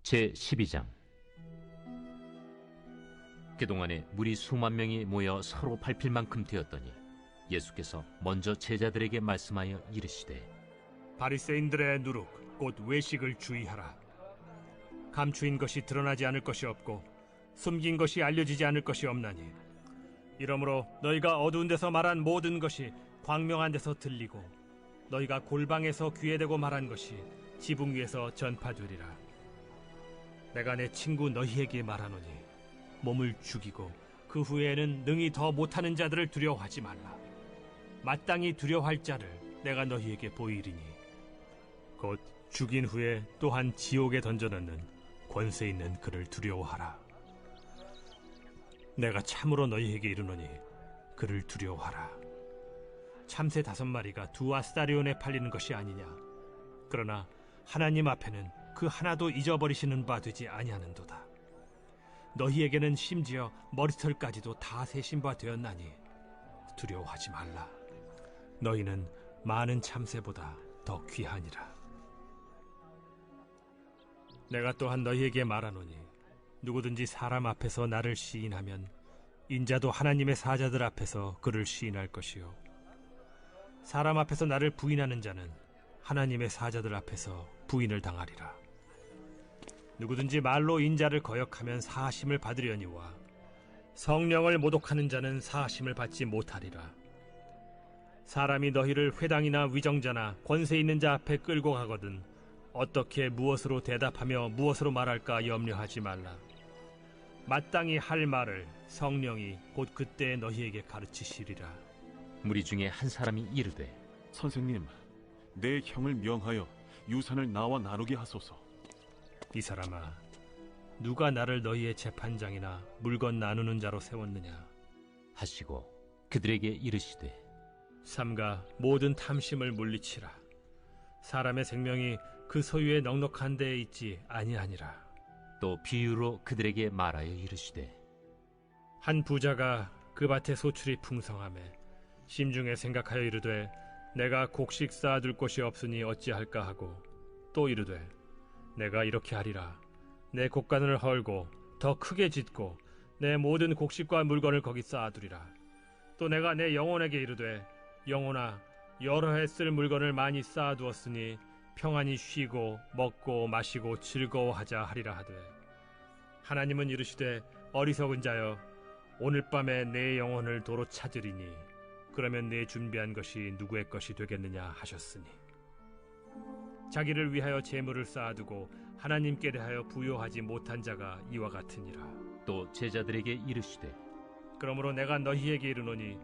제12장. 그동안에 무리 수만 명이 모여 서로 밟힐 만큼 되었더니 예수께서 먼저 제자들에게 말씀하여 이르시되, 바리새인들의 누룩 곧 외식을 주의하라. 감추인 것이 드러나지 않을 것이 없고 숨긴 것이 알려지지 않을 것이 없나니, 이러므로 너희가 어두운 데서 말한 모든 것이 광명한 데서 들리고 너희가 골방에서 귀에 대고 말한 것이 지붕 위에서 전파되리라. 내가 내 친구 너희에게 말하노니 몸을 죽이고 그 후에는 능히 더 못하는 자들을 두려워하지 말라. 마땅히 두려워할 자를 내가 너희에게 보이리니 곧 죽인 후에 또한 지옥에 던져넣는 권세 있는 그를 두려워하라. 내가 참으로 너희에게 이르노니 그를 두려워하라. 참새 5마리가 2아스타리온에 팔리는 것이 아니냐. 그러나 하나님 앞에는 그 하나도 잊어버리시는 바 되지 아니하는도다. 너희에게는 심지어 머리털까지도 다 세신 바 되었나니 두려워하지 말라. 너희는 많은 참새보다 더 귀하니라. 내가 또한 너희에게 말하노니 누구든지 사람 앞에서 나를 시인하면 인자도 하나님의 사자들 앞에서 그를 시인할 것이요, 사람 앞에서 나를 부인하는 자는 하나님의 사자들 앞에서 부인을 당하리라. 누구든지 말로 인자를 거역하면 사하심을 받으려니와 성령을 모독하는 자는 사하심을 받지 못하리라. 사람이 너희를 회당이나 위정자나 권세 있는 자 앞에 끌고 가거든 어떻게 무엇으로 대답하며 무엇으로 말할까 염려하지 말라. 마땅히 할 말을 성령이 곧 그때 너희에게 가르치시리라. 무리 중에 한 사람이 이르되, 선생님, 내 형을 명하여 유산을 나와 나누게 하소서. 이 사람아, 누가 나를 너희의 재판장이나 물건 나누는 자로 세웠느냐 하시고 그들에게 이르시되, 삼가 모든 탐심을 물리치라. 사람의 생명이 그 소유의 넉넉한 데에 있지 아니하니라. 또 비유로 그들에게 말하여 이르시되, 한 부자가 그 밭에 소출이 풍성하매 심중에 생각하여 이르되, 내가 곡식 쌓아둘 곳이 없으니 어찌할까 하고, 또 이르되, 내가 이렇게 하리라. 내 곡간을 헐고 더 크게 짓고 내 모든 곡식과 물건을 거기 쌓아두리라. 또 내가 내 영혼에게 이르되, 영혼아, 여러 해 쓸 물건을 많이 쌓아두었으니 평안히 쉬고 먹고 마시고 즐거워하자 하리라 하되, 하나님은 이르시되, 어리석은 자여, 오늘 밤에 내 영혼을 도로 찾으리니 그러면 내 준비한 것이 누구의 것이 되겠느냐 하셨으니, 자기를 위하여 재물을 쌓아두고 하나님께 대하여 부요하지 못한 자가 이와 같으니라. 또 제자들에게 이르시되, 그러므로 내가 너희에게 이르노니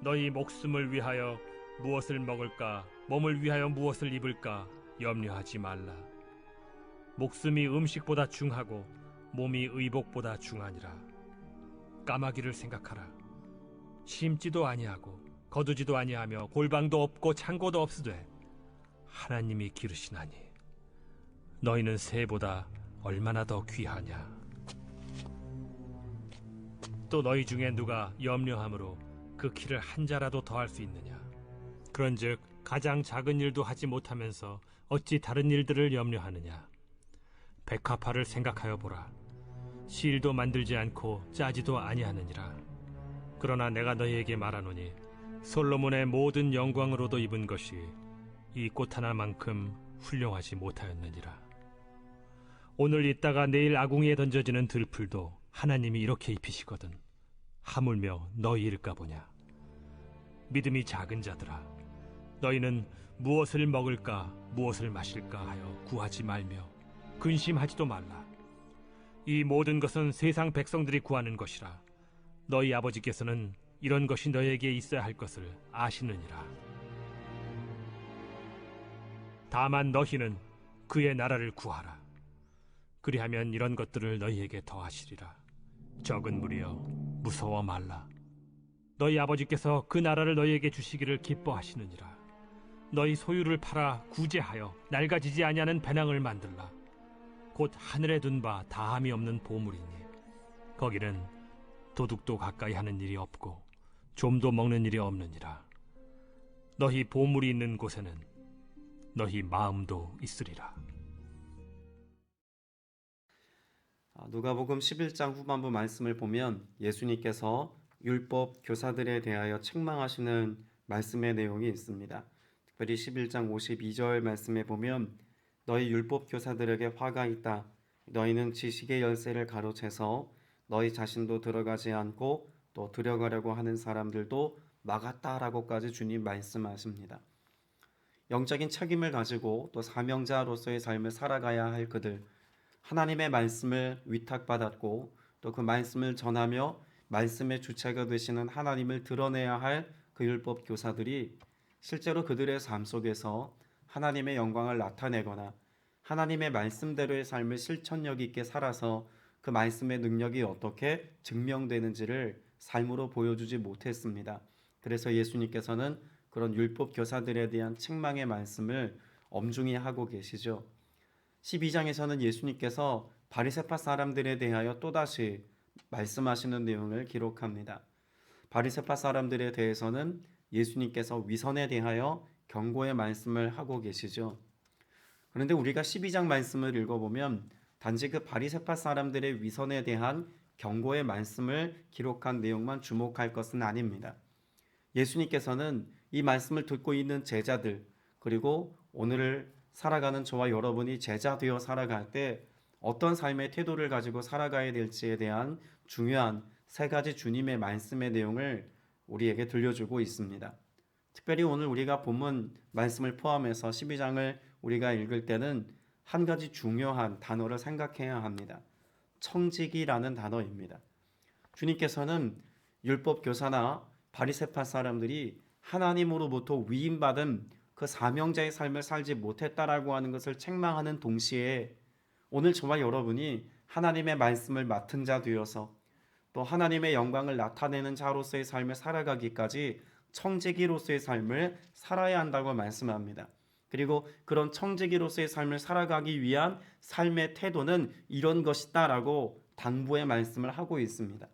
너희 목숨을 위하여 무엇을 먹을까, 몸을 위하여 무엇을 입을까 염려하지 말라. 목숨이 음식보다 중하고 몸이 의복보다 중하니라. 까마귀를 생각하라. 심지도 아니하고 거두지도 아니하며 골방도 없고 창고도 없으되 하나님이 기르시나니 너희는 새보다 얼마나 더 귀하냐. 또 너희 중에 누가 염려함으로 그 키를 한 자라도 더할 수 있느냐. 그런즉 가장 작은 일도 하지 못하면서 어찌 다른 일들을 염려하느냐. 백합화를 생각하여 보라. 실도 만들지 않고 짜지도 아니하느니라. 그러나 내가 너희에게 말하노니 솔로몬의 모든 영광으로도 입은 것이 이 꽃 하나만큼 훌륭하지 못하였느니라. 오늘 있다가 내일 아궁이에 던져지는 들풀도 하나님이 이렇게 입히시거든 하물며 너희일까 보냐. 믿음이 작은 자들아, 너희는 무엇을 먹을까 무엇을 마실까 하여 구하지 말며 근심하지도 말라. 이 모든 것은 세상 백성들이 구하는 것이라. 너희 아버지께서는 이런 것이 너희에게 있어야 할 것을 아시느니라. 다만 너희는 그의 나라를 구하라. 그리하면 이런 것들을 너희에게 더하시리라. 적은 무리여, 무서워 말라. 너희 아버지께서 그 나라를 너희에게 주시기를 기뻐하시느니라. 너희 소유를 팔아 구제하여 낡아지지 아니하는 배낭을 만들라. 곧 하늘에 둔 바 다함이 없는 보물이니 거기는 도둑도 가까이 하는 일이 없고 좀도 먹는 일이 없느니라. 너희 보물이 있는 곳에는 너희 마음도 있으리라. 누가복음 11장 후반부 말씀을 보면 예수님께서 율법 교사들에 대하여 책망하시는 말씀의 내용이 있습니다. 특별히 11장 52절 말씀에 보면 너희 율법 교사들에게 화가 있다. 너희는 지식의 열쇠를 가로채서 너희 자신도 들어가지 않고 또 들어가려고 하는 사람들도 막았다라고까지 주님 말씀하십니다. 영적인 책임을 가지고 또 사명자로서의 삶을 살아가야 할 그들, 하나님의 말씀을 위탁받았고 또 그 말씀을 전하며 말씀의 주체가 되시는 하나님을 드러내야 할 그 율법 교사들이 실제로 그들의 삶 속에서 하나님의 영광을 나타내거나 하나님의 말씀대로의 삶을 실천력 있게 살아서 그 말씀의 능력이 어떻게 증명되는지를 삶으로 보여주지 못했습니다. 그래서 예수님께서는 그런 율법 교사들에 대한 책망의 말씀을 엄중히 하고 계시죠. 12장에서는 예수님께서 바리새파 사람들에 대하여 또다시 말씀하시는 내용을 기록합니다. 바리새파 사람들에 대해서는 예수님께서 위선에 대하여 경고의 말씀을 하고 계시죠. 그런데 우리가 12장 말씀을 읽어보면 단지 그 바리새파 사람들의 위선에 대한 경고의 말씀을 기록한 내용만 주목할 것은 아닙니다. 예수님께서는 이 말씀을 듣고 있는 제자들, 그리고 오늘을 살아가는 저와 여러분이 제자 되어 살아갈 때 어떤 삶의 태도를 가지고 살아가야 될지에 대한 중요한 세 가지 주님의 말씀의 내용을 우리에게 들려주고 있습니다. 특별히 오늘 우리가 본문 말씀을 포함해서 12장을 우리가 읽을 때는 한 가지 중요한 단어를 생각해야 합니다. 청지기라는 단어입니다. 주님께서는 율법 교사나 바리새파 사람들이 하나님으로부터 위임받은 그 사명자의 삶을 살지 못했다라고 하는 것을 책망하는 동시에 오늘 저와 여러분이 하나님의 말씀을 맡은 자 되어서 또 하나님의 영광을 나타내는 자로서의 삶을 살아가기까지 청지기로서의 삶을 살아야 한다고 말씀합니다. 그리고 그런 청지기로서의 삶을 살아가기 위한 삶의 태도는 이런 것이다라고 당부의 말씀을 하고 있습니다.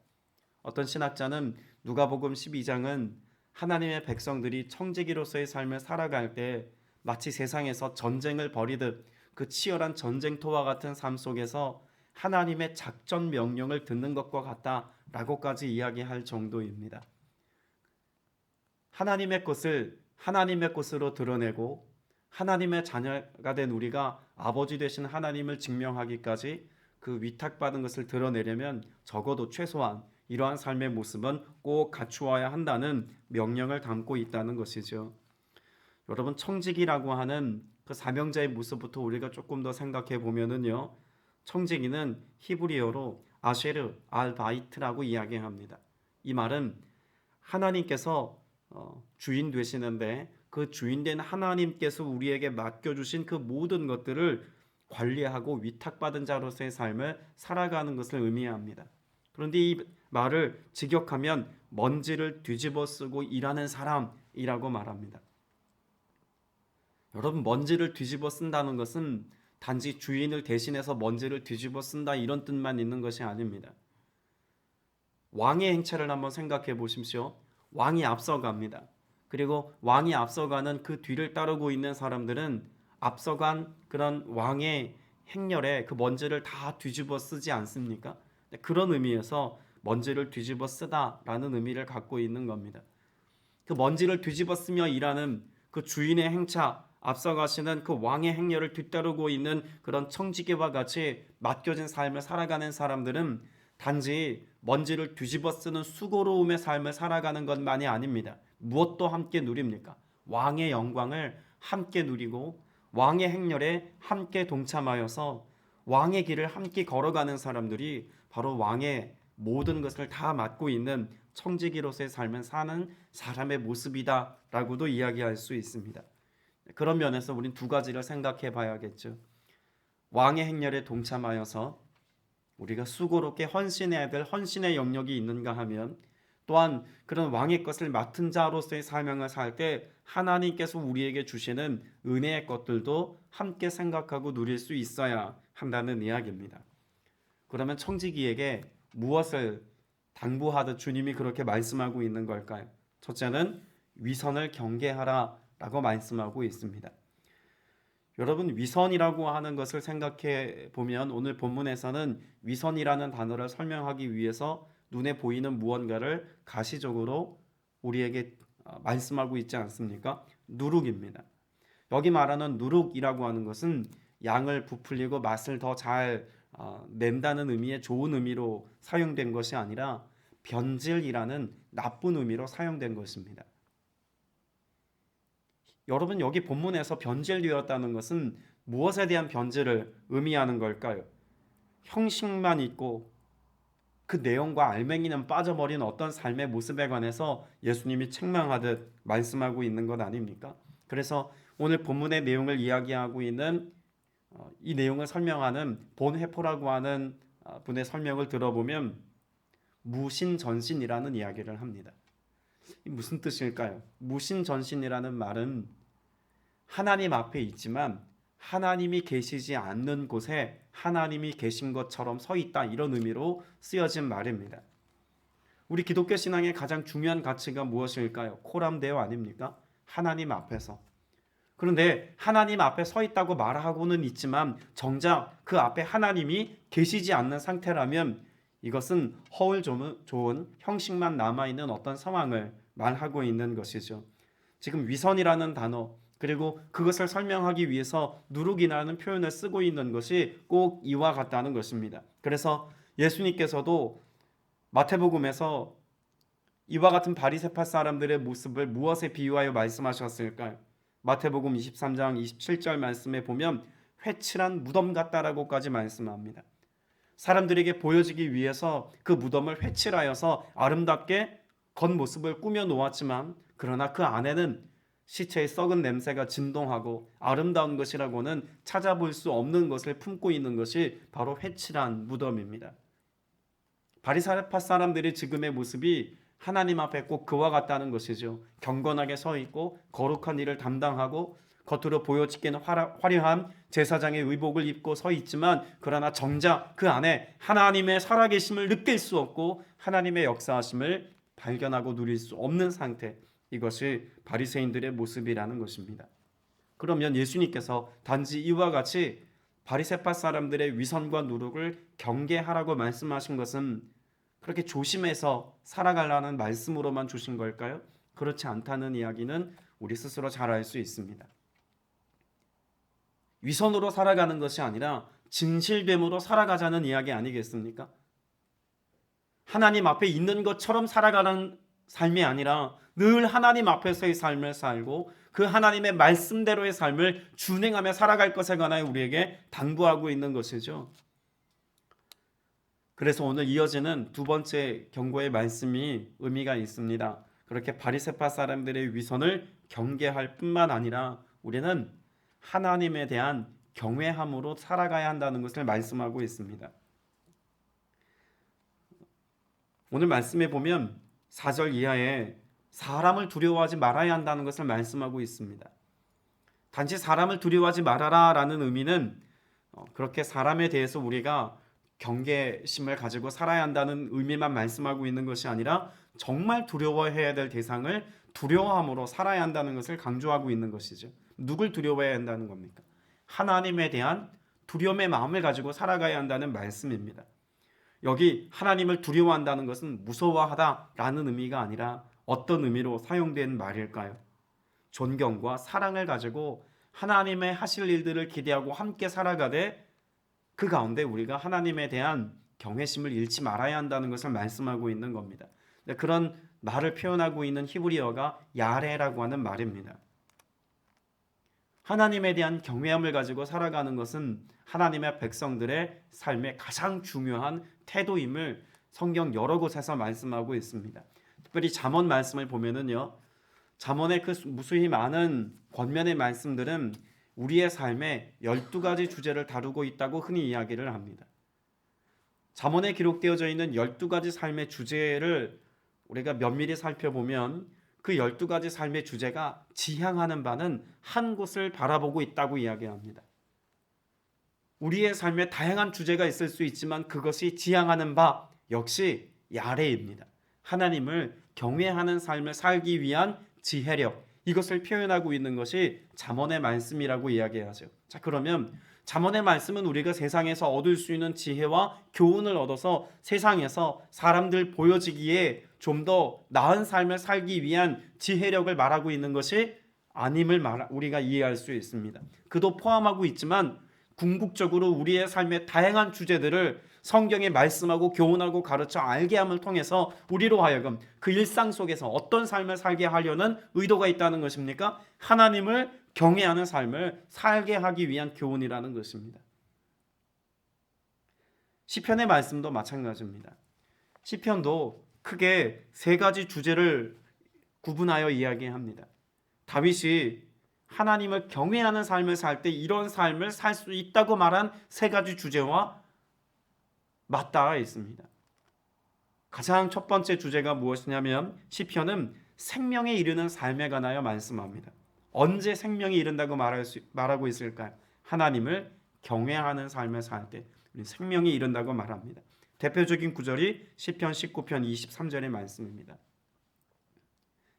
어떤 신학자는 누가복음 12장은 하나님의 백성들이 청지기로서의 삶을 살아갈 때 마치 세상에서 전쟁을 벌이듯 그 치열한 전쟁터와 같은 삶 속에서 하나님의 작전 명령을 듣는 것과 같다라고까지 이야기할 정도입니다. 하나님의 것을 하나님의 것으로 드러내고 하나님의 자녀가 된 우리가 아버지 되신 하나님을 증명하기까지 그 위탁받은 것을 드러내려면 적어도 최소한 이러한 삶의 모습은 꼭 갖추어야 한다는 명령을 담고 있다는 것이죠. 여러분, 청지기라고 하는 그 사명자의 모습부터 우리가 조금 더 생각해 보면은요, 청지기는 히브리어로 아쉐르 알바이트라고 이야기합니다. 이 말은 하나님께서 주인 되시는데 그 주인된 하나님께서 우리에게 맡겨주신 그 모든 것들을 관리하고 위탁받은 자로서의 삶을 살아가는 것을 의미합니다. 그런데 이 말을 직역하면 먼지를 뒤집어 쓰고 일하는 사람이라고 말합니다. 여러분, 먼지를 뒤집어 쓴다는 것은 단지 주인을 대신해서 먼지를 뒤집어 쓴다 이런 뜻만 있는 것이 아닙니다. 왕의 행차를 한번 생각해 보십시오. 왕이 앞서갑니다. 그리고 왕이 앞서가는 그 뒤를 따르고 있는 사람들은 앞서간 그런 왕의 행렬에 그 먼지를 다 뒤집어 쓰지 않습니까? 그런 의미에서 먼지를 뒤집어 쓰다라는 의미를 갖고 있는 겁니다. 그 먼지를 뒤집어 쓰며 일하는 그 주인의 행차, 앞서가시는 그 왕의 행렬을 뒤따르고 있는 그런 청지기와 같이 맡겨진 삶을 살아가는 사람들은 단지 먼지를 뒤집어 쓰는 수고로움의 삶을 살아가는 것만이 아닙니다. 무엇도 함께 누립니까? 왕의 영광을 함께 누리고 왕의 행렬에 함께 동참하여서 왕의 길을 함께 걸어가는 사람들이 바로 왕의 모든 것을 다 맡고 있는 청지기로서의 삶을 사는 사람의 모습이다라고도 이야기할 수 있습니다. 그런 면에서 우린 두 가지를 생각해 봐야겠죠. 왕의 행렬에 동참하여서 우리가 수고롭게 헌신해야 될 헌신의 영역이 있는가 하면 또한 그런 왕의 것을 맡은 자로서의 사명을 살 때 하나님께서 우리에게 주시는 은혜의 것들도 함께 생각하고 누릴 수 있어야 한다는 이야기입니다. 그러면 청지기에게 무엇을 당부하듯 주님이 그렇게 말씀하고 있는 걸까요? 첫째는 위선을 경계하라 라고 말씀하고 있습니다. 여러분, 위선이라고 하는 것을 생각해 보면 오늘 본문에서는 위선이라는 단어를 설명하기 위해서 눈에 보이는 무언가를 가시적으로 우리에게 말씀하고 있지 않습니까? 누룩입니다. 여기 말하는 누룩이라고 하는 것은 양을 부풀리고 맛을 더 잘 낸다는 의미의 좋은 의미로 사용된 것이 아니라 변질이라는 나쁜 의미로 사용된 것입니다. 여러분, 여기 본문에서 변질되었다는 것은 무엇에 대한 변질을 의미하는 걸까요? 형식만 있고 그 내용과 알맹이는 빠져버린 어떤 삶의 모습에 관해서 예수님이 책망하듯 말씀하고 있는 것 아닙니까? 그래서 오늘 본문의 내용을 이야기하고 있는 이 내용을 설명하는 본 회포라고 하는 분의 설명을 들어보면 무신전신이라는 이야기를 합니다. 무슨 뜻일까요? 무신전신이라는 말은 하나님 앞에 있지만 하나님이 계시지 않는 곳에 하나님이 계신 것처럼 서 있다, 이런 의미로 쓰여진 말입니다. 우리 기독교 신앙의 가장 중요한 가치가 무엇일까요? 코람데오 아닙니까? 하나님 앞에서. 그런데 하나님 앞에 서 있다고 말하고는 있지만 정작 그 앞에 하나님이 계시지 않는 상태라면 이것은 허울 좋은 형식만 남아있는 어떤 상황을 말하고 있는 것이죠. 지금 위선이라는 단어, 그리고 그것을 설명하기 위해서 누룩이라는 표현을 쓰고 있는 것이 꼭 이와 같다는 것입니다. 그래서 예수님께서도 마태복음에서 이와 같은 바리새파 사람들의 모습을 무엇에 비유하여 말씀하셨을까요? 마태복음 23장 27절 말씀에 보면 회칠한 무덤 같다라고까지 말씀합니다. 사람들에게 보여지기 위해서 그 무덤을 회칠하여서 아름답게 겉모습을 꾸며 놓았지만 그러나 그 안에는 시체의 썩은 냄새가 진동하고 아름다운 것이라고는 찾아볼 수 없는 것을 품고 있는 것이 바로 회칠한 무덤입니다. 바리새파 사람들의 지금의 모습이 하나님 앞에 꼭 그와 같다는 것이죠. 경건하게 서 있고 거룩한 일을 담당하고 겉으로 보여지기는 화려한 제사장의 의복을 입고 서 있지만 그러나 정작 그 안에 하나님의 살아계심을 느낄 수 없고 하나님의 역사하심을 발견하고 누릴 수 없는 상태, 이것이 바리새인들의 모습이라는 것입니다. 그러면 예수님께서 단지 이와 같이 바리새파 사람들의 위선과 누룩을 경계하라고 말씀하신 것은 그렇게 조심해서 살아가라는 말씀으로만 주신 걸까요? 그렇지 않다는 이야기는 우리 스스로 잘 알 수 있습니다. 위선으로 살아가는 것이 아니라 진실됨으로 살아가자는 이야기 아니겠습니까? 하나님 앞에 있는 것처럼 살아가는 삶이 아니라 늘 하나님 앞에서의 삶을 살고 그 하나님의 말씀대로의 삶을 준행하며 살아갈 것에 관하여 우리에게 당부하고 있는 것이죠. 그래서 오늘 이어지는 두 번째 경고의 말씀이 의미가 있습니다. 그렇게 바리새파 사람들의 위선을 경계할 뿐만 아니라 우리는 하나님에 대한 경외함으로 살아가야 한다는 것을 말씀하고 있습니다. 오늘 말씀에 보면 4절 이하에 사람을 두려워하지 말아야 한다는 것을 말씀하고 있습니다. 단지 사람을 두려워하지 말아라 라는 의미는 그렇게 사람에 대해서 우리가 경계심을 가지고 살아야 한다는 의미만 말씀하고 있는 것이 아니라 정말 두려워해야 될 대상을 두려워함으로 살아야 한다는 것을 강조하고 있는 것이죠. 누굴 두려워해야 한다는 겁니까? 하나님에 대한 두려움의 마음을 가지고 살아가야 한다는 말씀입니다. 여기 하나님을 두려워한다는 것은 무서워하다라는 의미가 아니라 어떤 의미로 사용된 말일까요? 존경과 사랑을 가지고 하나님의 하실 일들을 기대하고 함께 살아가되 그 가운데 우리가 하나님에 대한 경외심을 잃지 말아야 한다는 것을 말씀하고 있는 겁니다. 그런 말을 표현하고 있는 히브리어가 야레라고 하는 말입니다. 하나님에 대한 경외함을 가지고 살아가는 것은 하나님의 백성들의 삶의 가장 중요한 태도임을 성경 여러 곳에서 말씀하고 있습니다. 특별히 잠언 말씀을 보면은요, 잠언의 그 무수히 많은 권면의 말씀들은 우리의 삶에 12가지 주제를 다루고 있다고 흔히 이야기를 합니다. 잠언에 기록되어져 있는 12가지 삶의 주제를 우리가 면밀히 살펴보면 그 12가지 삶의 주제가 지향하는 바는 한 곳을 바라보고 있다고 이야기합니다. 우리의 삶에 다양한 주제가 있을 수 있지만 그것이 지향하는 바 역시 야레입니다. 하나님을 경외하는 삶을 살기 위한 지혜력, 이것을 표현하고 있는 것이 잠언의 말씀이라고 이야기하죠. 자, 그러면 잠언의 말씀은 우리가 세상에서 얻을 수 있는 지혜와 교훈을 얻어서 세상에서 사람들 보여지기에 좀 더 나은 삶을 살기 위한 지혜력을 말하고 있는 것이 아님을 우리가 이해할 수 있습니다. 그도 포함하고 있지만 궁극적으로 우리의 삶의 다양한 주제들을 성경에 말씀하고 교훈하고 가르쳐 알게 함을 통해서 우리로 하여금 그 일상 속에서 어떤 삶을 살게 하려는 의도가 있다는 것입니까? 하나님을 경외하는 삶을 살게 하기 위한 교훈이라는 것입니다. 시편의 말씀도 마찬가지입니다. 시편도 크게 세 가지 주제를 구분하여 이야기합니다. 다윗이 하나님을 경외하는 삶을 살 때 이런 삶을 살 수 있다고 말한 세 가지 주제와 맞닿아 있습니다. 가장 첫 번째 주제가 무엇이냐면 시편은 생명에 이르는 삶에 관하여 말씀합니다. 언제 생명에 이른다고 말하고 있을까요? 하나님을 경외하는 삶을 살 때 생명에 이른다고 말합니다. 대표적인 구절이 시편 19편 23절의 말씀입니다.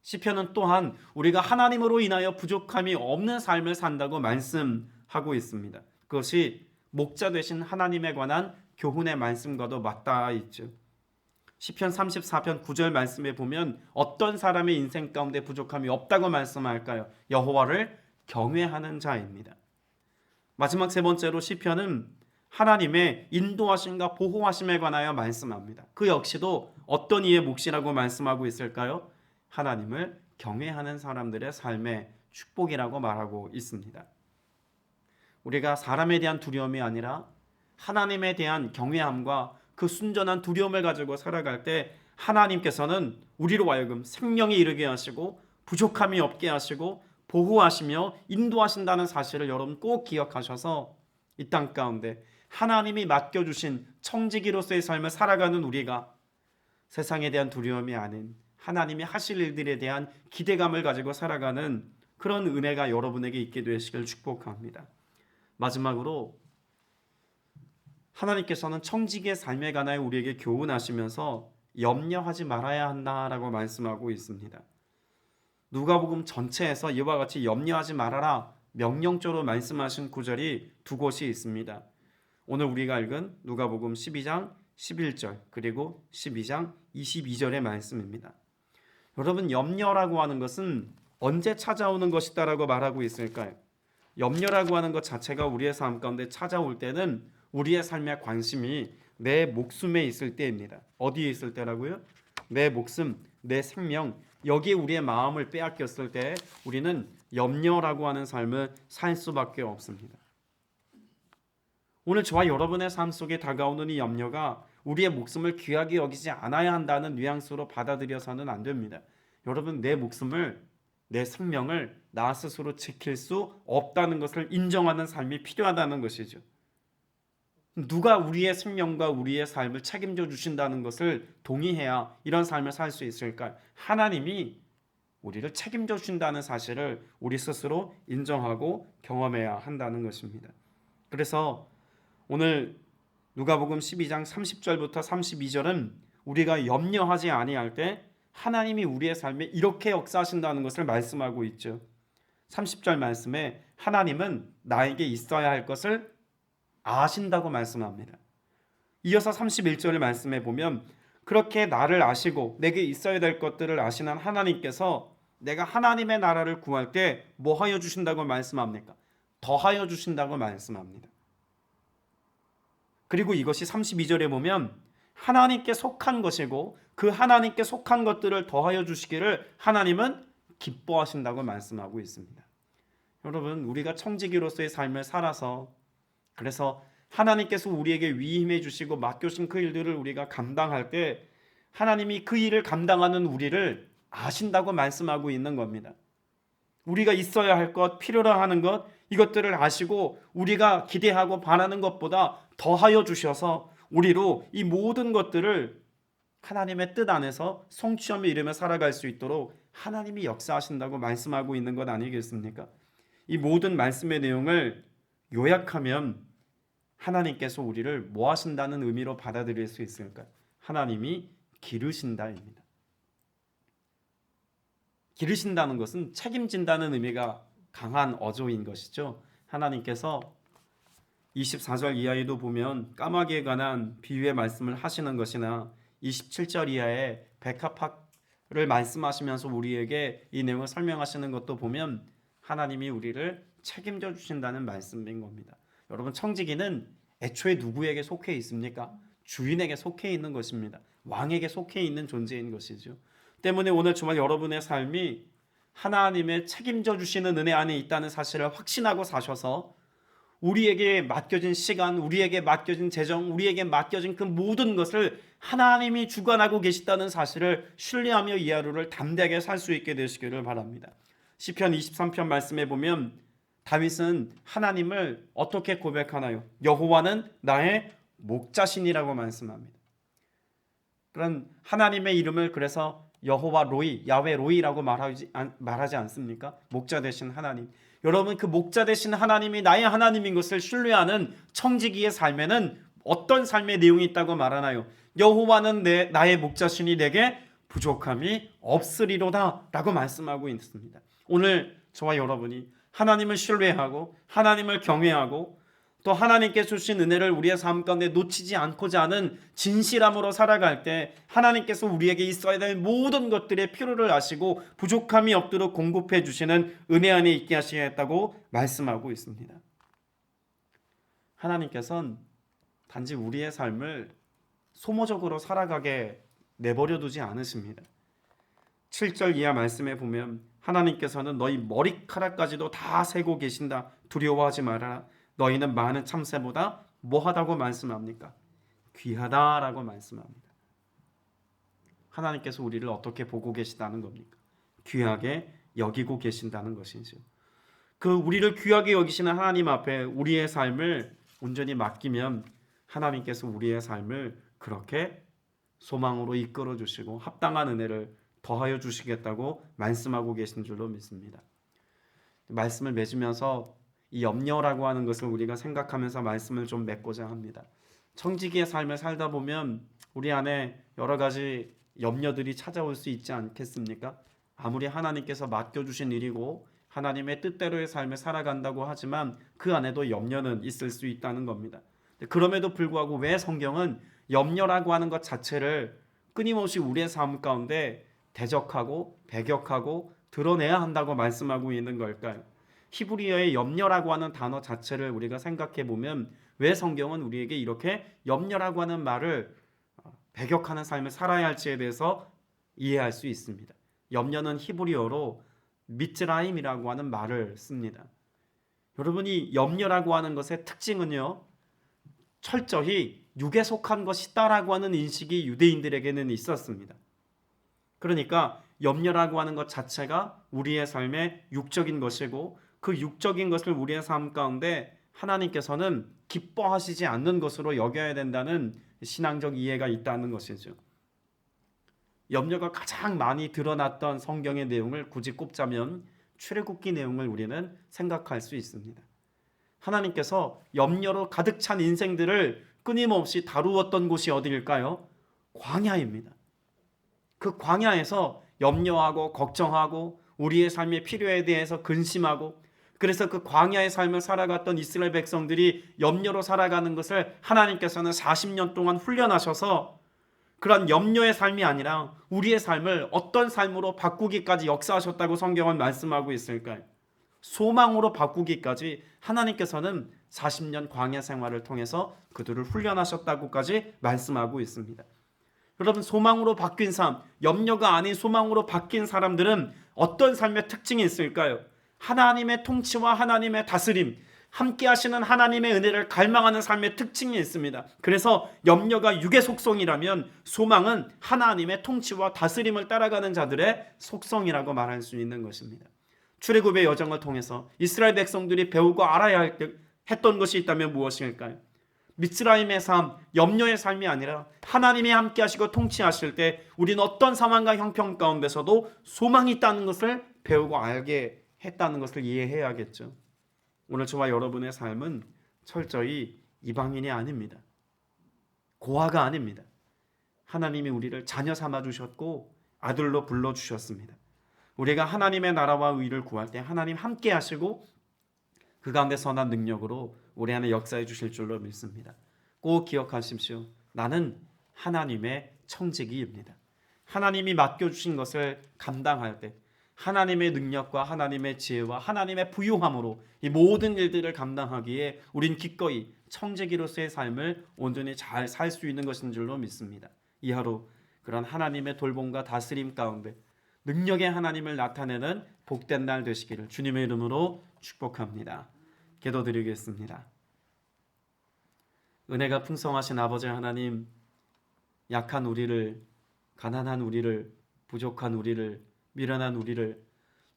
시편은 또한 우리가 하나님으로 인하여 부족함이 없는 삶을 산다고 말씀하고 있습니다. 그것이 목자 되신 하나님에 관한 교훈의 말씀과도 맞닿아 있죠. 시편 34편 9절 말씀에 보면 어떤 사람의 인생 가운데 부족함이 없다고 말씀할까요? 여호와를 경외하는 자입니다. 마지막 세 번째로 시편은 하나님의 인도하심과 보호하심에 관하여 말씀합니다. 그 역시도 어떤 이의 몫이라고 말씀하고 있을까요? 하나님을 경외하는 사람들의 삶의 축복이라고 말하고 있습니다. 우리가 사람에 대한 두려움이 아니라 하나님에 대한 경외함과 그 순전한 두려움을 가지고 살아갈 때 하나님께서는 우리로 하여금 생명에 이르게 하시고 부족함이 없게 하시고 보호하시며 인도하신다는 사실을 여러분 꼭 기억하셔서 이 땅 가운데 하나님이 맡겨주신 청지기로서의 삶을 살아가는 우리가 세상에 대한 두려움이 아닌 하나님이 하실 일들에 대한 기대감을 가지고 살아가는 그런 은혜가 여러분에게 있게 되시길 축복합니다. 마지막으로 하나님께서는 청지기의 삶에 관하여 우리에게 교훈하시면서 염려하지 말아야 한다라고 말씀하고 있습니다. 누가복음 전체에서 이와 같이 염려하지 말아라 명령조로 말씀하신 구절이 두 곳이 있습니다. 오늘 우리가 읽은 누가복음 12장 11절 그리고 12장 22절의 말씀입니다. 여러분, 염려라고 하는 것은 언제 찾아오는 것이다라고 말하고 있을까요? 염려라고 하는 것 자체가 우리의 삶 가운데 찾아올 때는 우리의 삶의 관심이 내 목숨에 있을 때입니다. 어디에 있을 때라고요? 내 목숨, 내 생명, 여기에 우리의 마음을 빼앗겼을 때 우리는 염려라고 하는 삶을 살 수밖에 없습니다. 오늘 저와 여러분의 삶 속에 다가오는 이 염려가 우리의 목숨을 귀하게 여기지 않아야 한다는 뉘앙스로 받아들여서는 안 됩니다. 여러분, 내 목숨을, 내 생명을 나 스스로 지킬 수 없다는 것을 인정하는 삶이 필요하다는 것이죠. 누가 우리의 생명과 우리의 삶을 책임져 주신다는 것을 동의해야 이런 삶을 살 수 있을까요? 하나님이 우리를 책임져 주신다는 사실을 우리 스스로 인정하고 경험해야 한다는 것입니다. 그래서 오늘 누가복음 12장 30절부터 32절은 우리가 염려하지 아니할 때 하나님이 우리의 삶에 이렇게 역사하신다는 것을 말씀하고 있죠. 30절 말씀에 하나님은 나에게 있어야 할 것을 아신다고 말씀합니다. 이어서 31절의 말씀에 보면 그렇게 나를 아시고 내게 있어야 될 것들을 아시는 하나님께서 내가 하나님의 나라를 구할 때 뭐 하여 주신다고 말씀합니까? 더하여 주신다고 말씀합니다. 그리고 이것이 32절에 보면 하나님께 속한 것이고 그 하나님께 속한 것들을 더하여 주시기를 하나님은 기뻐하신다고 말씀하고 있습니다. 여러분, 우리가 청지기로서의 삶을 살아서 그래서 하나님께서 우리에게 위임해 주시고 맡겨주신 그 일들을 우리가 감당할 때 하나님이 그 일을 감당하는 우리를 아신다고 말씀하고 있는 겁니다. 우리가 있어야 할 것, 필요로 하는 것, 이것들을 아시고 우리가 기대하고 바라는 것보다 더하여 주셔서 우리로 이 모든 것들을 하나님의 뜻 안에서 성취함에 이르며 살아갈 수 있도록 하나님이 역사하신다고 말씀하고 있는 것 아니겠습니까? 이 모든 말씀의 내용을 요약하면 하나님께서 우리를 뭐 하신다는 의미로 받아들일 수 있을까요? 하나님이 기르신다입니다. 기르신다는 것은 책임진다는 의미가 강한 어조인 것이죠. 하나님께서 24절 이하에도 보면 까마귀에 관한 비유의 말씀을 하시는 것이나 27절 이하에 백합화를 말씀하시면서 우리에게 이 내용을 설명하시는 것도 보면 하나님이 우리를 책임져 주신다는 말씀인 겁니다. 여러분, 청지기는 애초에 누구에게 속해 있습니까? 주인에게 속해 있는 것입니다. 왕에게 속해 있는 존재인 것이죠. 때문에 오늘 정말 여러분의 삶이 하나님의 책임져 주시는 은혜 안에 있다는 사실을 확신하고 사셔서 우리에게 맡겨진 시간, 우리에게 맡겨진 재정, 우리에게 맡겨진 그 모든 것을 하나님이 주관하고 계시다는 사실을 신뢰하며 이 하루를 담대하게 살 수 있게 되시기를 바랍니다. 시편 23편 말씀에 보면 다윗은 하나님을 어떻게 고백하나요? 여호와는 나의 목자신이라고 말씀합니다. 그런 하나님의 이름을 그래서 여호와 로이, 야훼 로이라고 말하지 않습니까? 목자 되신 하나님. 여러분, 그 목자 되신 하나님이 나의 하나님인 것을 신뢰하는 청지기의 삶에는 어떤 삶의 내용이 있다고 말하나요? 여호와는 나의 목자신이 내게 부족함이 없으리로다 라고 말씀하고 있습니다. 오늘 저와 여러분이 하나님을 신뢰하고 하나님을 경외하고 또 하나님께 주신 은혜를 우리의 삶 가운데 놓치지 않고자 하는 진실함으로 살아갈 때 하나님께서 우리에게 있어야 될 모든 것들의 필요를 아시고 부족함이 없도록 공급해 주시는 은혜 안에 있게 하시겠다고 말씀하고 있습니다. 하나님께서는 단지 우리의 삶을 소모적으로 살아가게 내버려 두지 않으십니다. 7절 이하 말씀에 보면 하나님께서는 너희 머리카락까지도 다 세고 계신다. 두려워하지 말아라. 너희는 많은 참새보다 뭐하다고 말씀합니까? 귀하다라고 말씀합니다. 하나님께서 우리를 어떻게 보고 계시다는 겁니까? 귀하게 여기고 계신다는 것이죠. 그 우리를 귀하게 여기시는 하나님 앞에 우리의 삶을 온전히 맡기면 하나님께서 우리의 삶을 그렇게 소망으로 이끌어 주시고 합당한 은혜를 더하여 주시겠다고 말씀하고 계신 줄로 믿습니다. 말씀을 맺으면서 이 염려라고 하는 것을 우리가 생각하면서 말씀을 좀 맺고자 합니다. 청지기의 삶을 살다 보면 우리 안에 여러 가지 염려들이 찾아올 수 있지 않겠습니까? 아무리 하나님께서 맡겨주신 일이고 하나님의 뜻대로의 삶을 살아간다고 하지만 그 안에도 염려는 있을 수 있다는 겁니다. 그럼에도 불구하고 왜 성경은 염려라고 하는 것 자체를 끊임없이 우리의 삶 가운데 대적하고 배격하고 드러내야 한다고 말씀하고 있는 걸까요? 히브리어의 염려라고 하는 단어 자체를 우리가 생각해 보면 왜 성경은 우리에게 이렇게 염려라고 하는 말을 배격하는 삶을 살아야 할지에 대해서 이해할 수 있습니다. 염려는 히브리어로 미츠라임이라고 하는 말을 씁니다. 여러분이 염려라고 하는 것의 특징은요, 철저히 육에 속한 것이다라고 하는 인식이 유대인들에게는 있었습니다. 그러니까 염려라고 하는 것 자체가 우리의 삶의 육적인 것이고 그 육적인 것을 우리의 삶 가운데 하나님께서는 기뻐하시지 않는 것으로 여겨야 된다는 신앙적 이해가 있다는 것이죠. 염려가 가장 많이 드러났던 성경의 내용을 굳이 꼽자면 출애굽기 내용을 우리는 생각할 수 있습니다. 하나님께서 염려로 가득 찬 인생들을 끊임없이 다루었던 곳이 어디일까요? 광야입니다. 그 광야에서 염려하고 걱정하고 우리의 삶의 필요에 대해서 근심하고 그래서 그 광야의 삶을 살아갔던 이스라엘 백성들이 염려로 살아가는 것을 하나님께서는 40년 동안 훈련하셔서 그런 염려의 삶이 아니라 우리의 삶을 어떤 삶으로 바꾸기까지 역사하셨다고 성경은 말씀하고 있을까요? 소망으로 바꾸기까지 하나님께서는 40년 광야 생활을 통해서 그들을 훈련하셨다고까지 말씀하고 있습니다. 여러분, 소망으로 바뀐 삶, 염려가 아닌 소망으로 바뀐 사람들은 어떤 삶의 특징이 있을까요? 하나님의 통치와 하나님의 다스림, 함께 하시는 하나님의 은혜를 갈망하는 삶의 특징이 있습니다. 그래서 염려가 육의 속성이라면 소망은 하나님의 통치와 다스림을 따라가는 자들의 속성이라고 말할 수 있는 것입니다. 출애굽의 여정을 통해서 이스라엘 백성들이 배우고 알아야 했던 것이 있다면 무엇일까요? 미츠라임의 삶, 염려의 삶이 아니라 하나님이 함께 하시고 통치하실 때 우리는 어떤 상황과 형편 가운데서도 소망이 있다는 것을 배우고 알게 했다는 것을 이해해야겠죠. 오늘 저와 여러분의 삶은 철저히 이방인이 아닙니다. 고아가 아닙니다. 하나님이 우리를 자녀 삼아 주셨고 아들로 불러 주셨습니다. 우리가 하나님의 나라와 의를 구할 때 하나님 함께 하시고 그 가운데 선한 능력으로 우리 안에 역사해 주실 줄로 믿습니다. 꼭 기억하십시오. 나는 하나님의 청지기입니다. 하나님이 맡겨주신 것을 감당할 때 하나님의 능력과 하나님의 지혜와 하나님의 부유함으로 이 모든 일들을 감당하기에 우린 기꺼이 청지기로서의 삶을 온전히 잘 살 수 있는 것인 줄로 믿습니다. 이 하루 그런 하나님의 돌봄과 다스림 가운데 능력의 하나님을 나타내는 복된 날 되시기를 주님의 이름으로 축복합니다. 기도드리겠습니다. 은혜가 풍성하신 아버지 하나님, 약한 우리를, 가난한 우리를, 부족한 우리를, 미련한 우리를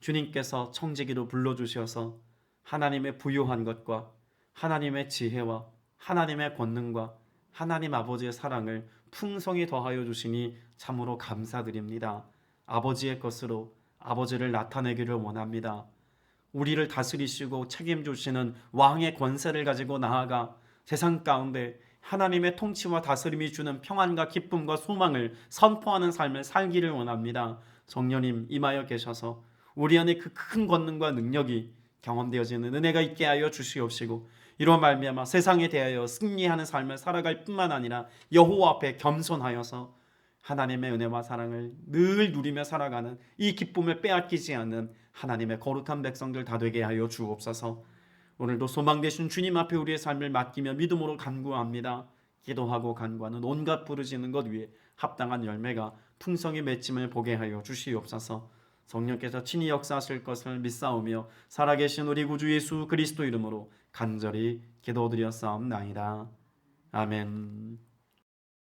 주님께서 청지기로 불러주셔서 하나님의 부유한 것과 하나님의 지혜와 하나님의 권능과 하나님 아버지의 사랑을 풍성히 더하여 주시니 참으로 감사드립니다. 아버지의 것으로 아버지를 나타내기를 원합니다. 우리를 다스리시고 책임주시는 왕의 권세를 가지고 나아가 세상 가운데 하나님의 통치와 다스림이 주는 평안과 기쁨과 소망을 선포하는 삶을 살기를 원합니다. 성령님 임하여 계셔서 우리 안에 그 큰 권능과 능력이 경험되어지는 은혜가 있게 하여 주시옵시고 이로 말미암아 세상에 대하여 승리하는 삶을 살아갈 뿐만 아니라 여호와 앞에 겸손하여서 하나님의 은혜와 사랑을 늘 누리며 살아가는 이 기쁨을 빼앗기지 않는 하나님의 거룩한 백성들 다 되게 하여 주옵소서. 오늘도 소망 되신 주님 앞에 우리의 삶을 맡기며 믿음으로 간구합니다. 기도하고 간구하는 온갖 부르짖는 것 위에 합당한 열매가 풍성히 맺힘을 보게 하여 주시옵소서. 성령께서 친히 역사하실 것을 믿사오며 살아계신 우리 구주 예수 그리스도 이름으로 간절히 기도드렸사옵나이다. 아멘.